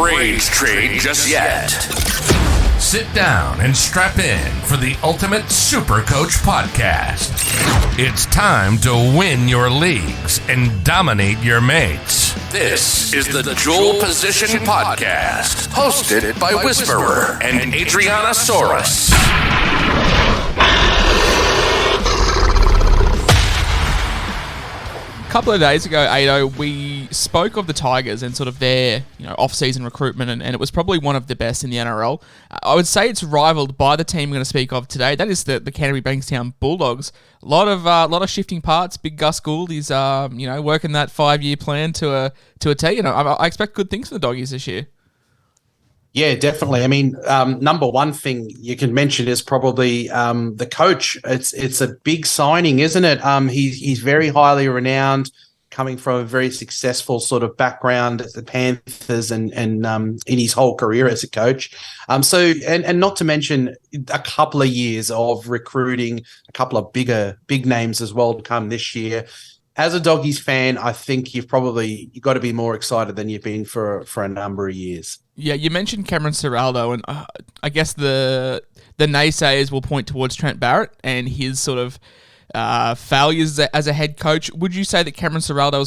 rage trade just yet. Sit down and strap in for the ultimate Supercoach podcast. It's time to win your leagues and dominate your mates. This is the Dual Position Podcast, hosted by Whisperer and SCAdrianasaurus. A couple of days ago, Ado, we spoke of the Tigers and sort of their off-season recruitment, and it was probably one of the best in the NRL. I would say it's rivaled by the team we're going to speak of today. That is the Canterbury Bankstown Bulldogs. A lot of shifting parts. Big Gus Gould is working that 5-year plan to a T. I expect good things for the Doggies this year. Yeah, definitely. I mean, number one thing you can mention is probably the coach. It's a big signing, isn't it? He's very highly renowned, coming from a very successful sort of background at the Panthers and in his whole career as a coach. So not to mention a couple of years of recruiting, a couple of big names as well to come this year. As a Doggies fan, I think you've got to be more excited than you've been for a number of years. Yeah, you mentioned Cameron Ciraldo, and I guess the naysayers will point towards Trent Barrett and his sort of failures as a head coach. Would you say that Cameron Ciraldo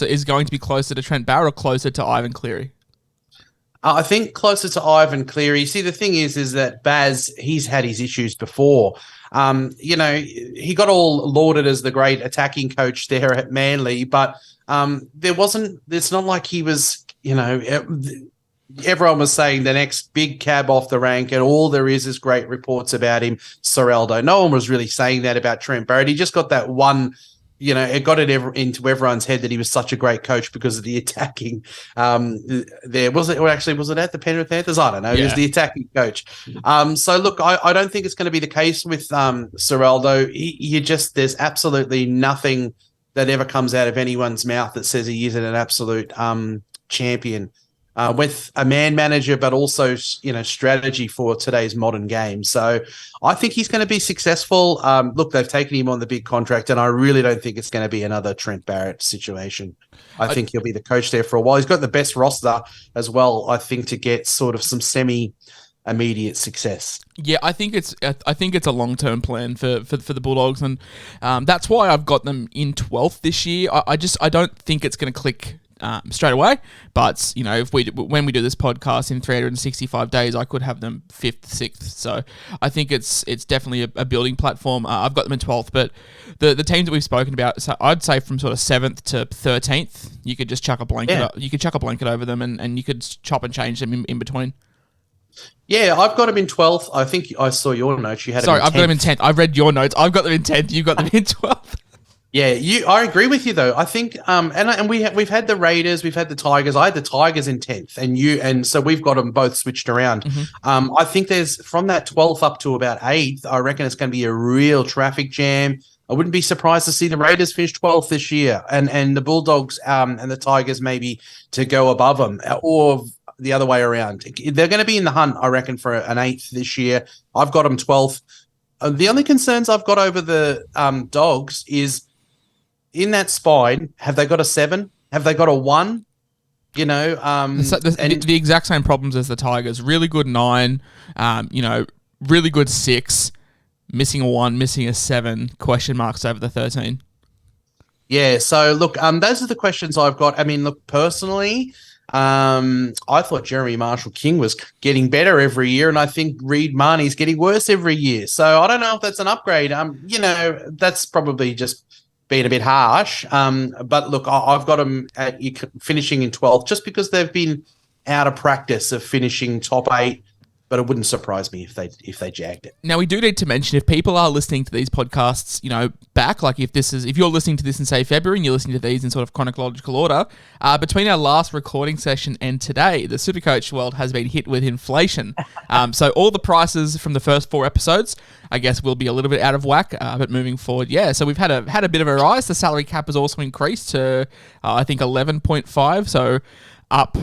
is going to be closer to Trent Barrett or closer to Ivan Cleary? I think closer to Ivan Cleary. See, the thing is that Baz, he's had his issues before. He got all lauded as the great attacking coach there at Manly, but it's not like he was, everyone was saying the next big cab off the rank, and all there is great reports about him, Ciraldo. No one was really saying that about Trent Barrett. He just got that one, it got it into everyone's head that he was such a great coach because of the attacking. Was it at the Penrith Panthers? I don't know. Yeah. He was the attacking coach. So look, I don't think it's going to be the case with Ciraldo. There's absolutely nothing that ever comes out of anyone's mouth that says he isn't an absolute champion. With a man manager, but also, strategy for today's modern game. So I think he's going to be successful. Look, they've taken him on the big contract, and I really don't think it's going to be another Trent Barrett situation. I think he'll be the coach there for a while. He's got the best roster as well, I think, to get sort of some semi-immediate success. Yeah, I think it's a long-term plan for the Bulldogs, and that's why I've got them in 12th this year. I don't think it's going to click straight away, but when we do this podcast in 365 days, I could have them 5th, 6th. So I think it's definitely a building platform. I've got them in 12th, but the teams that we've spoken about, so I'd say from sort of 7th to 13th, you could just chuck a blanket. You could chuck a blanket over them, and you could chop and change them in between. Yeah, I've got them in 12th. I think I saw your notes. You had them in 10th. I've got them in 10th. I've read your notes. I've got them in 10th. You've got them in 12th. Yeah, I agree with you though. I think, we've had the Raiders, we've had the Tigers. I had the Tigers in 10th, and so we've got them both switched around. Mm-hmm. I think there's from that 12th up to about 8th. I reckon it's going to be a real traffic jam. I wouldn't be surprised to see the Raiders finish 12th this year, and the Bulldogs and the Tigers maybe to go above them, or the other way around. They're going to be in the hunt, I reckon, for an 8th this year. I've got them 12th. The only concerns I've got over the Dogs is, in that spine, have they got a 7? Have they got a 1? The exact same problems as the Tigers. Really good 9, really good 6, missing a 1, missing a 7, question marks over the 13. Yeah, so look, those are the questions I've got. I mean, look, personally, I thought Jeremy Marshall-King was getting better every year, and I think Reid Marnie's getting worse every year. So I don't know if that's an upgrade. That's probably just being a bit harsh. But look, I've got them at finishing in 12th just because they've been out of practice of finishing top 8. But it wouldn't surprise me if they jagged it. Now, we do need to mention, if people are listening to these podcasts, back, like if you're listening to this in, say, February, and you're listening to these in sort of chronological order, between our last recording session and today, the Supercoach world has been hit with inflation. So all the prices from the first 4 episodes, I guess, will be a little bit out of whack, but moving forward, yeah. So we've had a bit of a rise. The salary cap has also increased to, I think, 11.5, so up...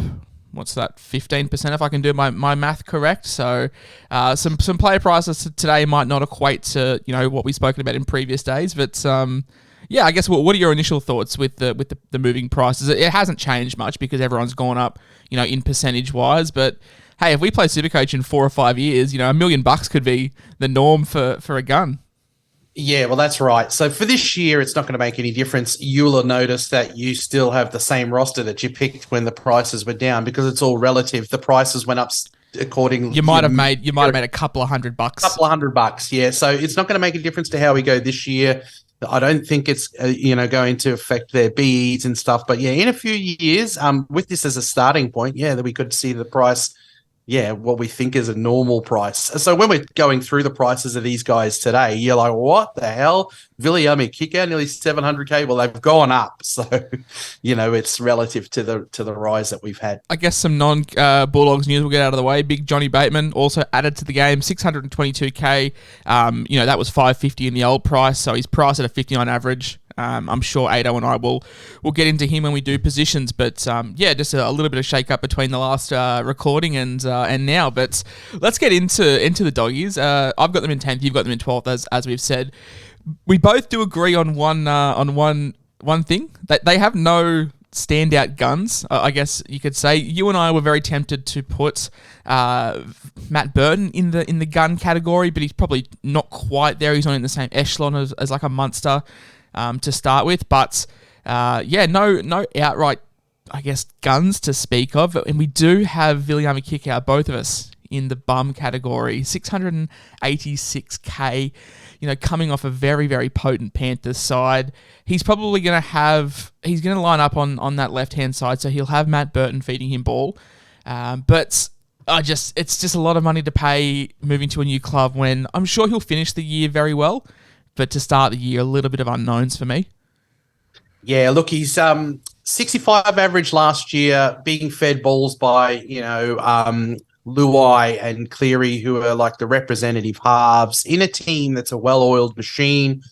What's that? 15%, if I can do my math correct. So some player prices today might not equate to what we've spoken about in previous days, but Yeah, I guess what are your initial thoughts with the moving prices? It hasn't changed much because everyone's gone up, in percentage wise. But hey, if we play Supercoach in 4 or 5 years, $1 million could be the norm for a gun. Yeah, well, that's right. So for this year, it's not going to make any difference. You'll have noticed that you still have the same roster that you picked when the prices were down because it's all relative. The prices went up accordingly. You might have made a couple of $100. Couple of $100, yeah. So it's not going to make a difference to how we go this year. I don't think it's going to affect their BEs and stuff. But yeah, in a few years, with this as a starting point, yeah, that we could see the price. Yeah, what we think is a normal price. So when we're going through the prices of these guys today, you're like, what the hell? Viliami Kikau, nearly 700K. Well, they've gone up. So, it's relative to the rise that we've had. I guess some non-Bulldogs news we'll get out of the way. Big Johnny Bateman also added to the game, 622K. That was 550 in the old price. So he's priced at a 59 average. I'm sure Ado and I will get into him when we do positions, but just a little bit of shake up between the last recording and now. But let's get into the doggies. I've got them in 10th, you've got them in 12th, as we've said. We both do agree on one thing. They have no standout guns, I guess you could say. You and I were very tempted to put Matt Burton in the gun category, but he's probably not quite there. He's not in the same echelon as like a Munster. To start with, but no outright, I guess, guns to speak of, and we do have Viliami Kikau, both of us, in the bum category, 686K, coming off a very, very potent Panthers side. He's probably going to line up on that left-hand side, so he'll have Matt Burton feeding him ball, but it's just a lot of money to pay moving to a new club when I'm sure he'll finish the year very well. But to start the year, a little bit of unknowns for me. Yeah, look, he's 65 average last year, being fed balls by, Luai and Cleary, who are like the representative halves in a team that's a well-oiled machine.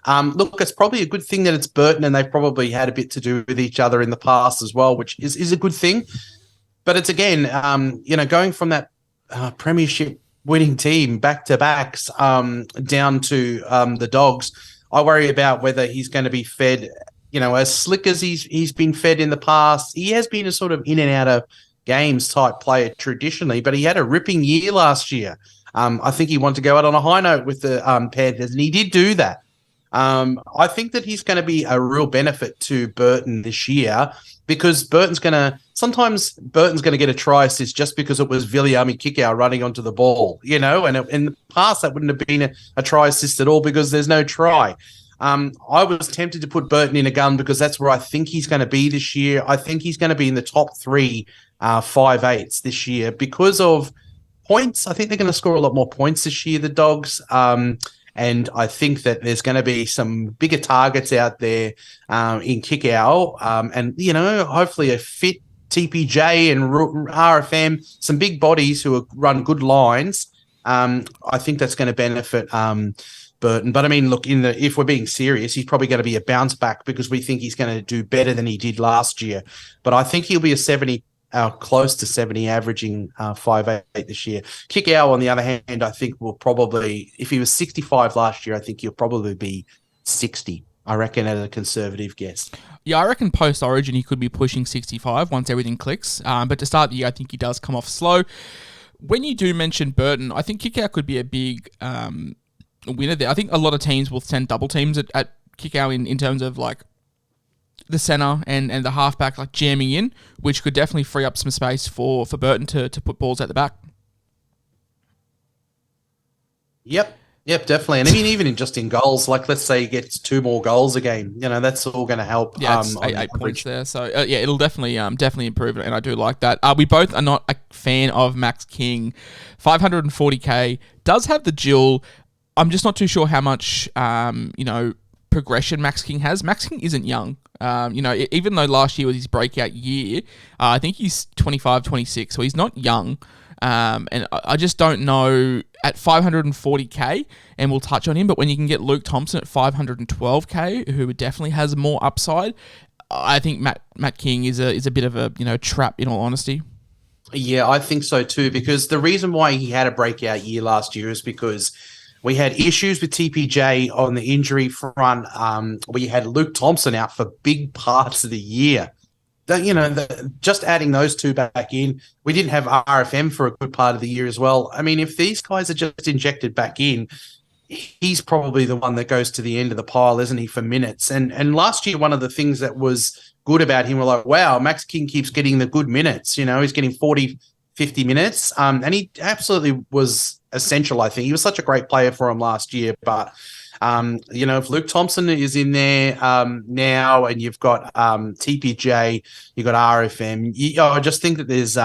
Look, it's probably a good thing that it's Burton, and they've probably had a bit to do with each other in the past as well, which is a good thing. But it's, again, going from that premiership winning team back-to-backs down to the Dogs, I worry about whether he's going to be fed, as slick as he's been fed in the past. He has been a sort of in and out of games type player traditionally, but he had a ripping year last year. I think he wanted to go out on a high note with the Panthers, and he did do that. I think that he's going to be a real benefit to Burton this year because sometimes Burton's going to get a try assist just because it was Viliami Kikau running onto the ball, and in the past that wouldn't have been a try assist at all because there's no try. I was tempted to put Burton in a gun because that's where I think he's going to be this year. I think he's going to be in the top 3 5/8s this year because of points. I think they're going to score a lot more points this year, the Dogs. And I think that there's going to be some bigger targets out there in Kikau. And, hopefully a fit TPJ and RFM, some big bodies who run good lines. I think that's going to benefit Burton. But, I mean, look, if we're being serious, he's probably going to be a bounce back because we think he's going to do better than he did last year. But I think he'll be a 70, close to 70, averaging 5'8" this year. Kikau, on the other hand, I think will probably, if he was 65 last year, I think he'll probably be 60, I reckon, as a conservative guess. Yeah, I reckon post-Origin he could be pushing 65 once everything clicks. But to start the year, I think he does come off slow. When you do mention Burton, I think Kikau could be a big winner there. I think a lot of teams will send double teams at Kikau in terms of like the centre and the halfback like jamming in, which could definitely free up some space for Burton to put balls at the back. Yep, definitely. And I mean, even in goals, like let's say he gets 2 more goals a game, that's all going to help. Yeah, it's 8 points there. So it'll definitely improve it, and I do like that. We both are not a fan of Max King. 540K does have the Jill. I'm just not too sure how much progression Max King has. Max King isn't young. Even though last year was his breakout year, I think he's 25, 26, so he's not young. And I just don't know at 540K, and we'll touch on him, but when you can get Luke Thompson at 512K, who definitely has more upside, I think Matt King is a bit of a trap, in all honesty. Yeah, I think so too, because the reason why he had a breakout year last year is because We had issues with TPJ on the injury front. We had Luke Thompson out for big parts of the year. Just adding those two back in, we didn't have RFM for a good part of the year as well. I mean, if these guys are just injected back in, he's probably the one that goes to the end of the pile, isn't he, for minutes? And last year, one of the things that was good about him were like, wow, Max King keeps getting the good minutes. He's getting 40, 50 minutes. And he absolutely was essential, I think. He was such a great player for him last year. But, if Luke Thompson is in there now and you've got TPJ, you've got RFM, I just think that there's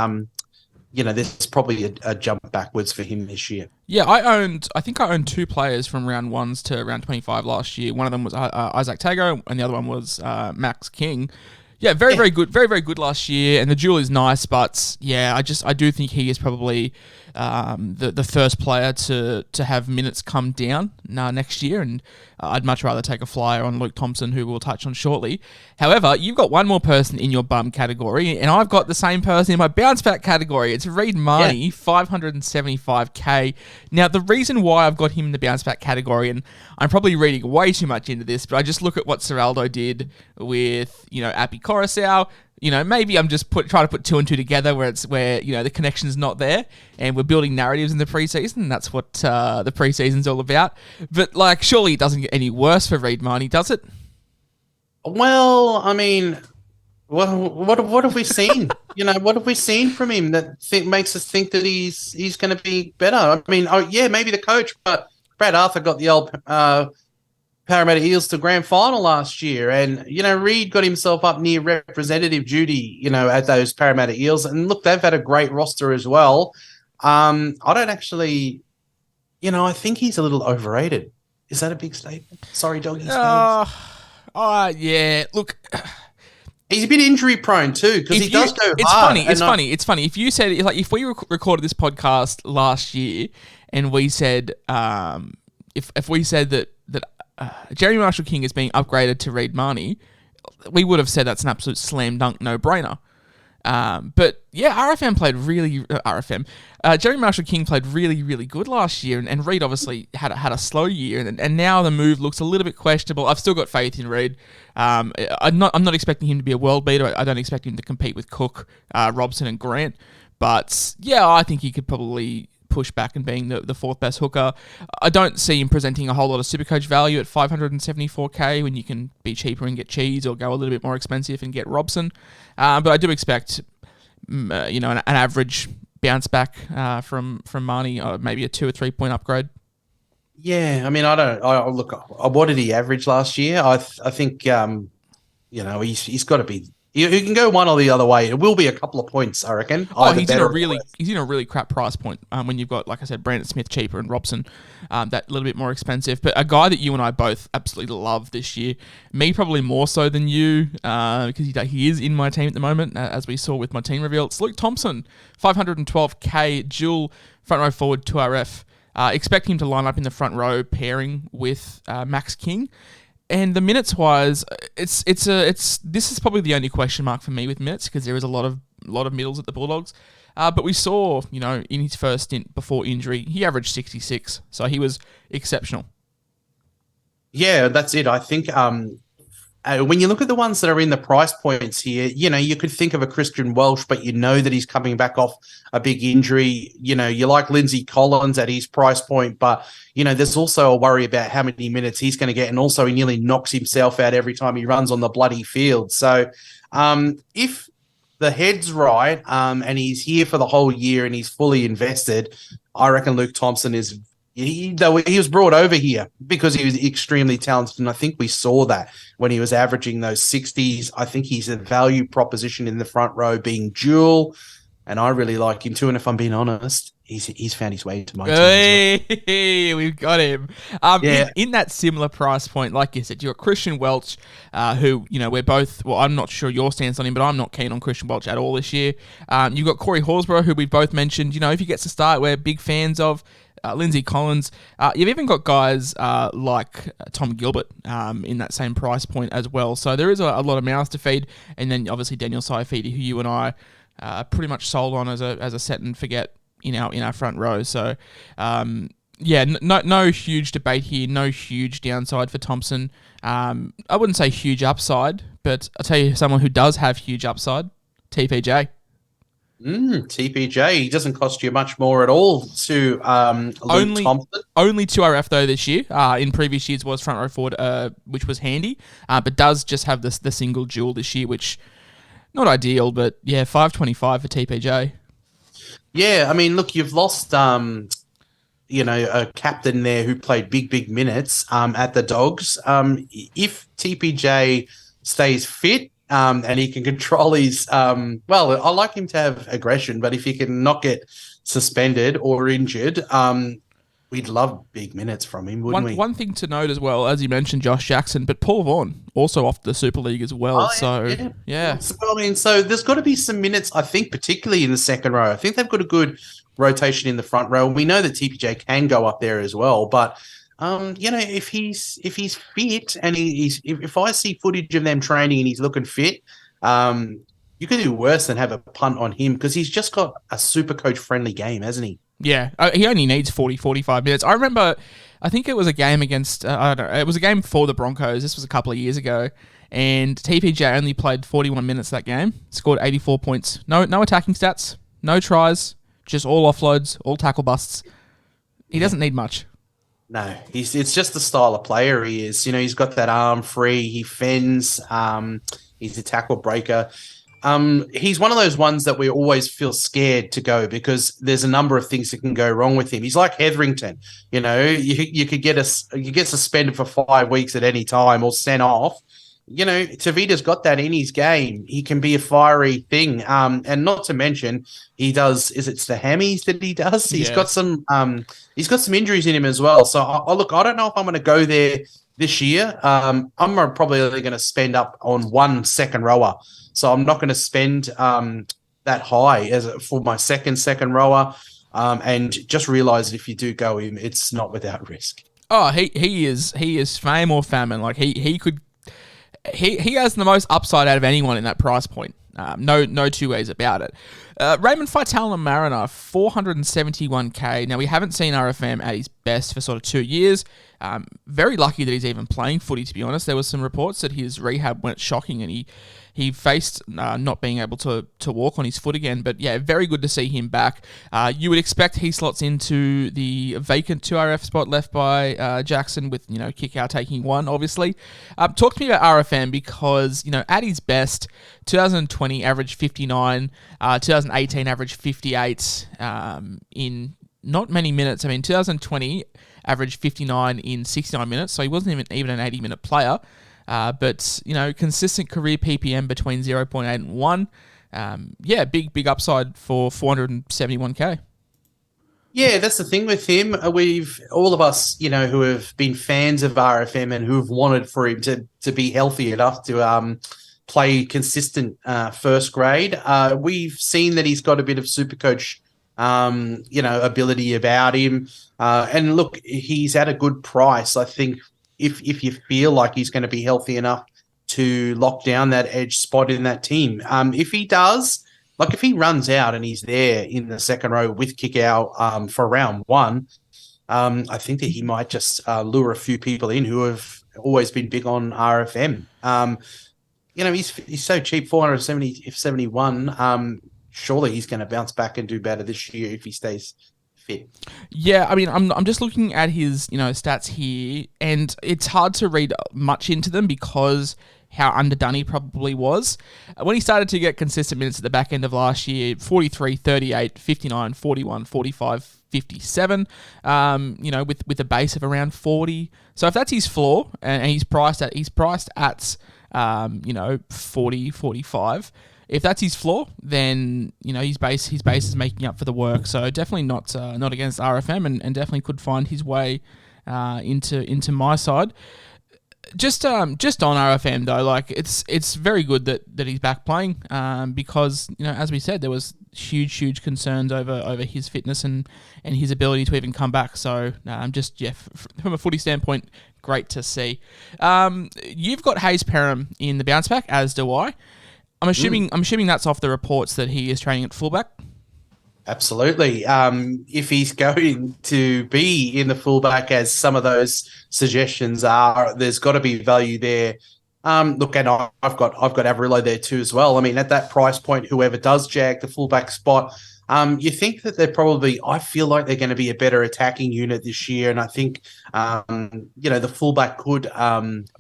probably a jump backwards for him this year. Yeah, I think I owned two players from round 1s to round 25 last year. One of them was Isaac Tago, and the other one was Max King. Yeah, very good, very, very good last year, and the duel is nice, but yeah, I do think he is probably the first player to have minutes come down next year, and I'd much rather take a flyer on Luke Thompson, who we'll touch on shortly. However, you've got one more person in your bum category, and I've got the same person in my bounce back category. It's Reed Mahoney, 575k. Now, the reason why I've got him in the bounce back category, and I'm probably reading way too much into this, but I just look at what Seraldo did with, Appy Coruscant. Maybe I'm just trying to put two and two together where the connection's not there, and we're building narratives in the preseason. That's what the preseason's all about. But surely it doesn't get any worse for Reed Mahoney, does it? Well, I mean, what have we seen? What have we seen from him that makes us think that he's going to be better? I mean, maybe the coach, but Brad Arthur got the old Parramatta Eels to grand final last year, and Reed got himself up near representative duty at those Parramatta Eels, and look, they've had a great roster as well. I don't actually I think he's a little overrated. Is that a big statement? Sorry, doggies. Yeah, look, he's a bit injury prone too, because he does go hard. It's funny if you said, if we recorded this podcast last year and we said if we said that Jeremy Marshall-King is being upgraded to Reed Mahoney, we would have said that's an absolute slam dunk, no-brainer. But yeah, Jeremy Marshall-King played really, really good last year, and Reed obviously had a slow year, and now the move looks a little bit questionable. I've still got faith in Reed. I'm not expecting him to be a world beater. I don't expect him to compete with Cook, Robson, and Grant. But yeah, I think he could probably push back and being the fourth best hooker. I don't see him presenting a whole lot of Supercoach value at 574k when you can be cheaper and get Cheese, or go a little bit more expensive and get Robson. But I do expect an average bounce back from Mahoney, maybe a 2 or 3 point upgrade. Yeah, I mean, what did he average last year? I think he's got to be. You can go one or the other way. It will be a couple of points, I reckon. He's in a really crap price point when you've got, like I said, Brandon Smith cheaper and Robson that little bit more expensive. But a guy that you and I both absolutely love this year, me probably more so than you, because he is in my team at the moment, as we saw with my team reveal. It's Luke Thompson, 512k, dual front row forward 2RF. Expect him to line up in the front row pairing with Max King. And the minutes-wise, this is probably the only question mark for me with minutes, because there is a lot of middles at the Bulldogs. But we saw, in his first stint before injury, he averaged 66, so he was exceptional. Yeah, that's it. I think when you look at the ones that are in the price points here, you could think of a Christian Welsh, but that he's coming back off a big injury. You like Lindsay Collins at his price point, but, there's also a worry about how many minutes he's going to get. And also he nearly knocks himself out every time he runs on the bloody field. So if the head's right and he's here for the whole year and he's fully invested, I reckon Luke Thompson is... He was brought over here because he was extremely talented, and I think we saw that when he was averaging those 60s. I think he's a value proposition in the front row, being dual, and I really like him too. And if I'm being honest, he's found his way into my team. Hey, we've got him. In that similar price point, like you said, you're Christian Welch, who, we're both, well, I'm not sure your stance on him, but I'm not keen on Christian Welch at all this year. You've got Corey Horsburgh, who we've both mentioned. If he gets to start, we're big fans of. Lindsay Collins. You've even got guys like Tom Gilbert in that same price point as well. So there is a lot of mouths to feed. And then obviously Daniel Saifidi, who you and I pretty much sold on as a set and forget in our front row. So Yeah, no huge debate here. No huge downside for Thompson. I wouldn't say huge upside, but I'll tell you someone who does have huge upside, TPJ. TPJ, he doesn't cost you much more at all to Luke Thompson. Only 2RF though this year. In previous years was front row forward, which was handy, but does just have the single dual this year, which not ideal, but yeah, 525 for TPJ. Yeah, I mean, look, you've lost a captain there who played big minutes at the Dogs. If TPJ stays fit, and he can control his, I like him to have aggression, but if he can not get suspended or injured, we'd love big minutes from him, wouldn't we? One thing to note as well, as you mentioned, Josh Jackson, but Paul Vaughan also off the Super League as well. Yeah. So there's got to be some minutes, I think, particularly in the second row. I think they've got a good rotation in the front row. We know that TPJ can go up there as well, but if he's fit and if I see footage of them training and he's looking fit, you could do worse than have a punt on him because he's just got a Supercoach friendly game, hasn't he? Yeah, he only needs 40, 45 minutes. I remember, I think it was a game against, it was a game for the Broncos. This was a couple of years ago, and TPJ only played 41 minutes that game, scored 84 points. No attacking stats, no tries, just all offloads, all tackle busts. He doesn't need much. No, it's just the style of player he is. He's got that arm free. He fends. He's a tackle breaker. He's one of those ones that we always feel scared to go because there's a number of things that can go wrong with him. He's like Hetherington. You could get suspended for 5 weeks at any time or sent off. Tavita's got that in his game. He can be a fiery thing. And not to mention, he does. Is it the hammies that he does? He's got some. He's got some injuries in him as well. So I don't know if I'm going to go there this year. I'm probably only going to spend up on one second rower. So I'm not going to spend that high for my second rower. And just realize that if you do go him, it's not without risk. Oh, he is fame or famine. Like he could. He has the most upside out of anyone in that price point. No two ways about it. Raymond Faitala Mariner, 471k. Now, we haven't seen RFM at his best for sort of 2 years. Very lucky that he's even playing footy, to be honest. There was some reports that his rehab went shocking and he faced not being able to walk on his foot again. But yeah, very good to see him back. You would expect he slots into the vacant 2RF spot left by Jackson with, kick out taking one, obviously. Talk to me about RFM because, at his best, 2020 averaged 59, 2018 averaged 58 in not many minutes. I mean, 2020 averaged 59 in 69 minutes, so he wasn't even an 80-minute player. But, consistent career PPM between 0.8 and 1. Big upside for 471k. Yeah, that's the thing with him. All of us, who have been fans of RFM and who've wanted for him to be healthy enough to play consistent first grade. We've seen that he's got a bit of Supercoach, ability about him. And look, he's at a good price. I think if you feel like he's going to be healthy enough to lock down that edge spot in that team. If he does, like if he runs out and he's there in the second row with kick out for round one, I think that he might just lure a few people in who have always been big on RFM. He's so cheap, 471. Surely he's going to bounce back and do better this year if he stays fit. Yeah, I mean, I'm just looking at his stats here, and it's hard to read much into them because how underdone he probably was. When he started to get consistent minutes at the back end of last year, 43, 38, 59, 41, 45, 57, with a base of around 40. So if that's his floor, and he's priced at 40, 45. If that's his floor, then his base is making up for the work. So definitely not against RFM, and definitely could find his way into my side. Just on RFM though, like it's very good that he's back playing because as we said, there was huge concerns over his fitness and his ability to even come back. So from a footy standpoint, great to see. You've got Hayes Perham in the bounce back, as do I. I'm assuming that's off the reports that he is training at fullback. Absolutely. If he's going to be in the fullback, as some of those suggestions are, there's got to be value there. Look, and I've got Averillo there too as well. I mean, at that price point, whoever does jag the fullback spot, you think that I feel like they're going to be a better attacking unit this year, and I think the fullback could,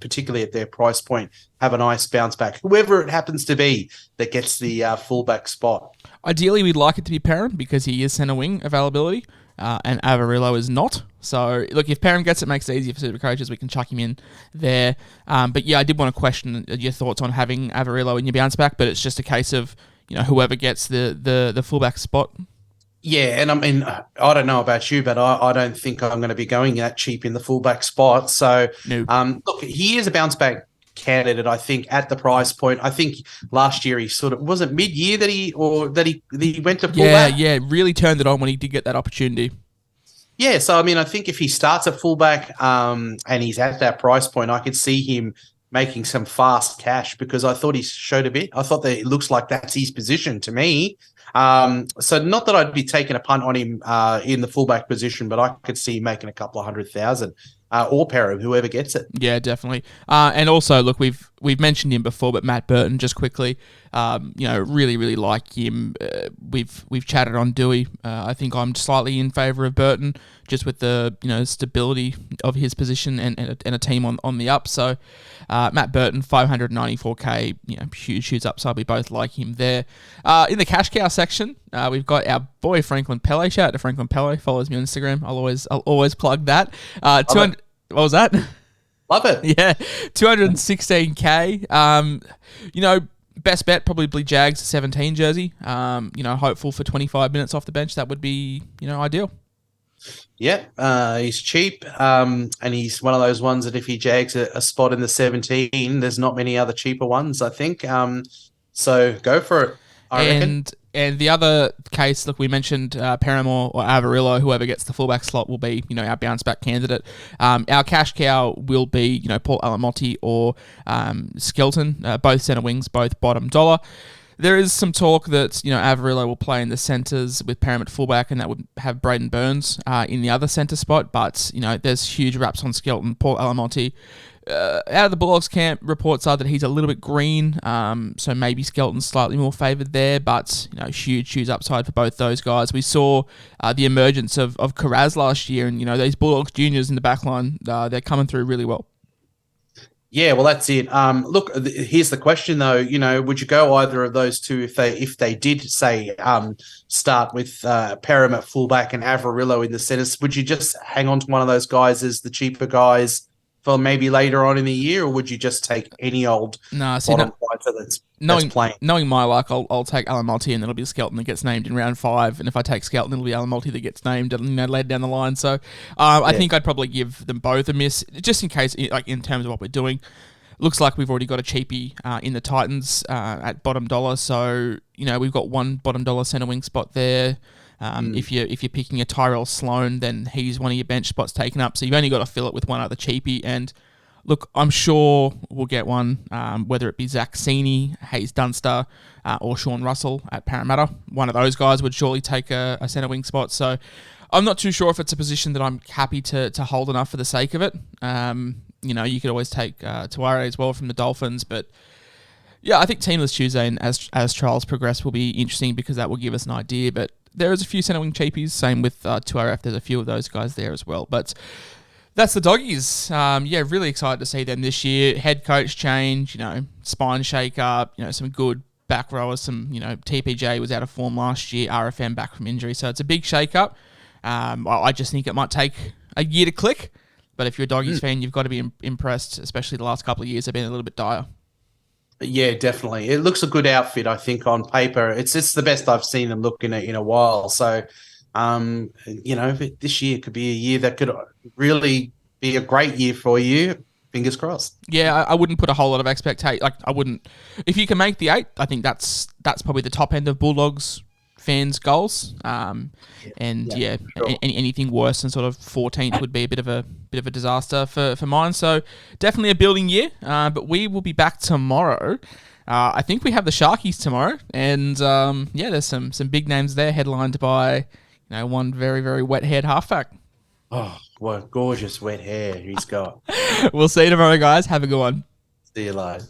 particularly at their price point, have a nice bounce back. Whoever it happens to be that gets the fullback spot. Ideally, we'd like it to be Perrin because he is centre wing availability, and Averillo is not. So, look, if Perrin gets it, makes it easier for super coaches. We can chuck him in there. But yeah, I did want to question your thoughts on having Averillo in your bounce back, but it's just a case of whoever gets the fullback spot. Yeah, and I mean, I don't know about you, but I don't think I'm going to be going that cheap in the fullback spot. So, look, he is a bounce back candidate, I think, at the price point. I think last year he sort of, was it mid-year that he went to fullback? Yeah, really turned it on when he did get that opportunity. Yeah, so I mean, I think if he starts at fullback and he's at that price point, I could see him making some fast cash because I thought he showed a bit. I thought that it looks like that's his position to me. So not that I'd be taking a punt on him in the fullback position, but I could see him making a couple of 100,000 or Perrin, whoever gets it. Yeah, definitely. And also, look, we've mentioned him before, but Matt Burton, just quickly, really, really like him. We've chatted on Dewey. I think I'm slightly in favour of Burton, just with the stability of his position and a team on the up. So Matt Burton, 594k, huge upside. We both like him there. In the cash cow section, we've got our boy Franklin Pele. Shout out to Franklin Pele. Follows me on Instagram. I'll always plug that. 200. What was that? Love it. Yeah, 216k. Best bet probably Jags 17 jersey. Hopeful for 25 minutes off the bench. That would be ideal. Yeah, he's cheap, and he's one of those ones that if he jags a spot in the 17, there's not many other cheaper ones, I think. So go for it, I reckon. And the other case, look, we mentioned Paramore or Averillo, whoever gets the fullback slot will be, our bounce back candidate. Our cash cow will be, Paul Alamotti or Skelton, both centre wings, both bottom dollar. There is some talk that, Averillo will play in the centres with Paramount fullback, and that would have Braden Burns in the other centre spot. But, there's huge raps on Skelton. Paul Alamotti, out of the Bulldogs camp, reports are that he's a little bit green, so maybe Skelton's slightly more favoured there, but, huge upside for both those guys. We saw the emergence of Carraz last year, and, these Bulldogs juniors in the backline, they're coming through really well. Yeah, well, that's it. Look, here's the question, though. Would you go either of those two if they did, say, start with Perham at fullback and Averillo in the centres? Would you just hang on to one of those guys as the cheaper guys for maybe later on in the year, or would you just take any old bottom fighter that's playing? Knowing my luck, I'll take Alamotti, and it'll be Skelton that gets named in round 5. And if I take Skelton, it'll be Alamotti that gets named, later down the line. So I think I'd probably give them both a miss, just in case, like in terms of what we're doing. Looks like we've already got a cheapie in the Titans at bottom dollar. So we've got one bottom dollar centre wing spot there. If you're picking a Tyrell Sloan, then he's one of your bench spots taken up. So you've only got to fill it with one other cheapie. And look, I'm sure we'll get one, whether it be Zach Seeney, Hayes Dunster, or Sean Russell at Parramatta. One of those guys would surely take a centre wing spot. So I'm not too sure if it's a position that I'm happy to hold enough for the sake of it. You could always take Tuare as well from the Dolphins, but yeah, I think Teamless Tuesday and as trials progress will be interesting because that will give us an idea. But there is a few centre wing cheapies. Same with 2RF. There's a few of those guys there as well. But that's the Doggies. Really excited to see them this year. Head coach change, spine shake up, some good back rowers. Some, TPJ was out of form last year. RFM back from injury. So it's a big shake up. I just think it might take a year to click. But if you're a Doggies fan, you've got to be impressed, especially the last couple of years have been a little bit dire. Yeah, definitely. It looks a good outfit, I think, on paper. It's the best I've seen them look in a while. So, this year could be a year that could really be a great year for you. Fingers crossed. Yeah, I wouldn't put a whole lot of expectation. Like, I wouldn't. If you can make the 8, I think that's probably the top end of Bulldogs fans' goals. Anything worse than sort of 14th would be a bit of a disaster for mine. So definitely a building year. But we will be back tomorrow. I think we have the Sharkies tomorrow, and there's some big names there, headlined by one very, very wet-haired halfback. Oh, what gorgeous wet hair he's got. We'll see you tomorrow, guys. Have a good one. See you later.